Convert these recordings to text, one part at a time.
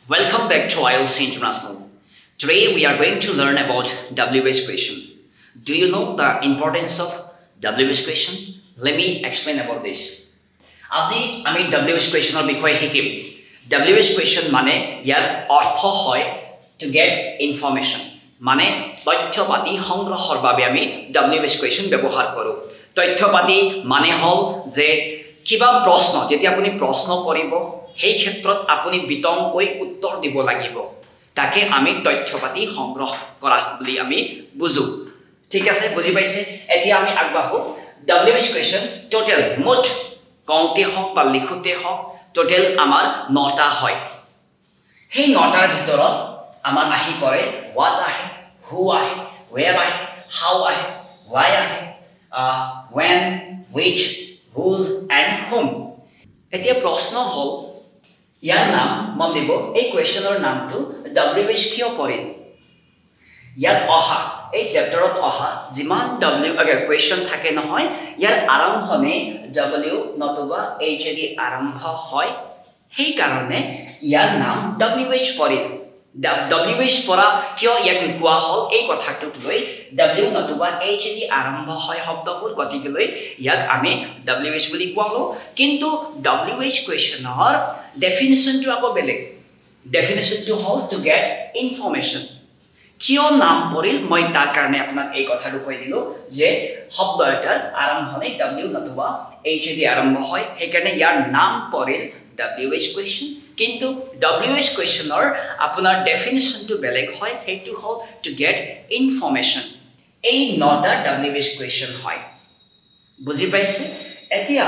Welcome back to IELTS International. Today we are going to learn about WH question. Do you know the importance of WH question? Let me explain about this. আজি আমি WH questionৰ বিষয়ে শিকিম। WH question মানে ইয়াৰ অৰ্থ হয় to get information, মানে তথ্যপাতি সংগ্ৰহৰ বাবে আমি WH question ব্যৱহাৰ কৰোঁ। তথ্যপাতি মানে হ'ল যে কিবা প্ৰশ্ন যেতিয়া আপুনি প্ৰশ্ন কৰিব সেই ক্ষেত্ৰত আপুনি বিতংকৈ উত্তৰ দিব লাগিব, তাকে আমি তথ্যপাতি সংগ্ৰহ কৰা বুলি আমি বুজো। ঠিক আছে, বুজি পাইছে? এতিয়া আমি আগবাঢ়ো। WH question টোটেল মুঠ কওঁতে হওক বা লিখোতে হওক টোটেল আমাৰ 9টা হয়। সেই 9টাৰ ভিতৰত আমাৰ আহি পৰে what আহে, who আহে, where আহে, how আহে, why আহে, when, which, whose and whom। এতিয়া প্ৰশ্ন হ'ল ইয়াৰ নাম মন দিব, এই কুৱেশ্যনৰ নামটো WH কিয় পৰিল? ইয়াত অহা এই চেপ্টাৰত অহা যিমান কুৱেশ্যন থাকে নহয়, ইয়াৰ আৰম্ভণি W নতুবা H দি আৰম্ভ হয়, সেইকাৰণে ইয়াৰ নাম WH পৰিল। WH পৰা কিয় ইয়াক কোৱা হ'ল এই কথাটোক লৈ W নতুবা H দি আৰম্ভ হয় শব্দবোৰ, গতিকে লৈ ইয়াক আমি WH বুলি কোৱালো। কিন্তু WH কুৱেশ্যনৰ ডেফিনেশ্যনটো আকৌ বেলেগ। ডেফিনেশ্যনটো হ'ল টু গেট ইনফৰ্মেশ্যন। কিয় নাম পৰিল মই তাৰ কাৰণে আপোনাক এই কথাটো কৈ দিলোঁ যে শব্দ এটাৰ আৰম্ভণি W নতুবা H দি আৰম্ভ হয়, সেইকাৰণে ইয়াৰ নাম পৰিল WH কুৱেশ্যন। কিন্তু WH কুৱেশ্যনৰ আপোনাৰ ডেফিনেশ্যনটো বেলেগ হয়, সেইটো হ'ল টু গেট ইনফৰ্মেশ্যন। এই 9টা WH কুৱেশ্যন হয়, বুজি পাইছে? এতিয়া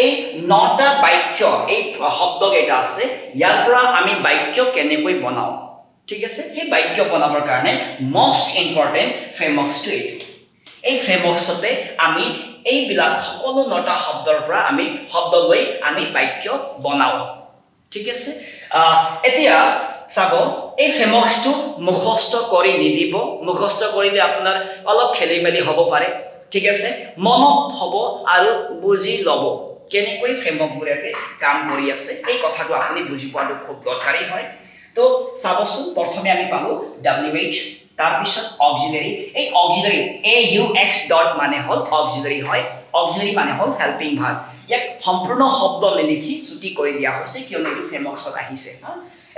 এই 9টা বাক্য এই শব্দকেইটা আছে, ইয়াৰ পৰা আমি বাক্য কেনেকৈ বনাওঁ, ঠিক আছে? সেই বাক্য বনাবৰ কাৰণে মষ্ট ইম্পৰ্টেণ্ট ফ্ৰেমৱৰ্কছটো এইটো। এই ফ্ৰেমৱৰ্কছতে আমি এইবিলাক সকলো 9টা শব্দৰ পৰা আমি শব্দ লৈ আমি বাক্য বনাওঁ, ঠিক আছে? এতিয়া চাব, এই ফ্ৰেমৱৰ্কছটো মুখস্থ কৰি নিদিব। মুখস্থ কৰিলে আপোনাৰ অলপ খেলি মেলি হ'ব পাৰে, ঠিক আছে? মনত হ'ব আৰু বুজি ল'ব কেনেকৈ ফ্ৰেমৱৰ্কবোৰে কাম কৰি আছে, এই কথাটো আপুনি বুজি পোৱাটো খুব দৰকাৰী হয়। তো চাবচোন, প্ৰথমে আমি পালোঁ WH, তাৰপিছত অক্সিলাৰী। এই অক্সিলাৰী AUX ডট মানে হ'ল অক্সিলাৰী হয়। অক্সিলাৰী মানে হ'ল হেল্পিং ভাৰ্ব। ইয়াক সম্পূৰ্ণ শব্দ নিলিখি ছুটি কৰি দিয়া হৈছে কিয়নো এইটো ফ্ৰেমৱৰ্কছত আহিছে।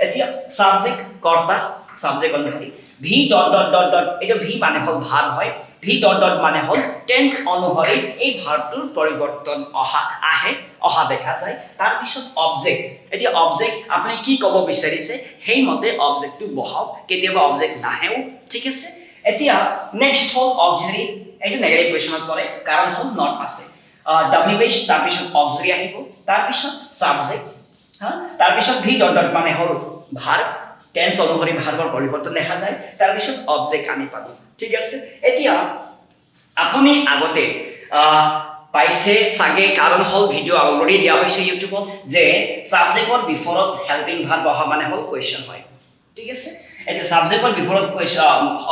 এতিয়া ছাবজেক্ট কৰ্তা, ছাবজেক্ট অনুসৰি V dot dot dot dot, এইটো ভি মানে হ'ল ভাৰ্ব হয়। ভি ডট ডট মানে হ'ল টেন্স অনুসৰি এই ভাৰ্বটোৰ পৰিৱৰ্তন অহা দেখা যায়। তাৰপিছত অবজেক্ট। এতিয়া অবজেক্ট আপুনি কি ক'ব বিচাৰিছে সেইমতে অবজেক্টটো বহাওক, কেতিয়াবা অবজেক্ট নাহেও, ঠিক আছে? এতিয়া নেক্সট হ'ল অক্সিলাৰী। এইটো নেগেটিভ কুৱেশ্যনত পৰে, কাৰণ হ'ল নট আছে। WH তাৰপিছত অক্সিলাৰী আহিব, তাৰপিছত ছাবজেক্ট, তাৰপিছত ভি ডট ডট মানে হ'ল ভাৰ্ব, টেন্স অনুসৰি ভাৰ্বৰ পৰিৱৰ্তন দেখা যায়, তাৰপিছত অবজেক্ট আমি পালোঁ, ঠিক আছে? এতিয়া আপুনি আগতে পাইছে চাগে, কাৰণ হ'ল ভিডিঅ' অলৰেডি দিয়া হৈছে ইউটিউবত, যে ছাবজেক্টৰ বিফলত হেল্পিং ভাৰ্ব অহা মানে হ'ল কুৱেশ্যন হয়, ঠিক আছে? এতিয়া ছাবজেক্টৰ বিফলত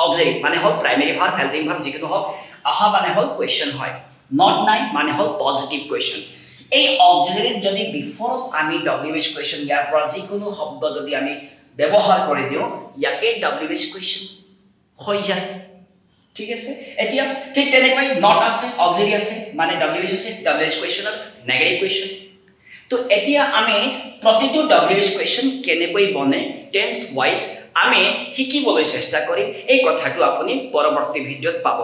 অক্সিলাৰী মানে হ'ল প্ৰাইমেৰী ভাৰ্ব, হেল্পিং ভাৰ্ব যিকোনো হওক, অহা মানে হ'ল কুৱেশ্যন হয়। নট নাই মানে হ'ল পজিটিভ কুৱেশ্যন। এই অক্সিলাৰীত যদি বিফলত আমি WH কুৱেশ্যন, ইয়াৰ পৰা যিকোনো শব্দ যদি আমি ব্যৱহাৰ কৰি দিওঁ, ইয়াকে WH কুৱেশ্যন হৈ যায়, ঠিক আছে? এতিয়া ঠিক তেনেকৈ নট আছে, অক্সিলাৰী আছে, মানে WH আছে, WH কুৱেশ্যনৰ নেগেটিভ কুৱেশ্যন। তো এতিয়া আমি প্ৰতিটো WH কুৱেশ্যন কেনেকৈ বনে টেন্স ৱাইজ আমি শিকিবলৈ চেষ্টা কৰিম। এই কথাটো আপুনি পৰৱৰ্তী ভিডিঅ'ত পাব।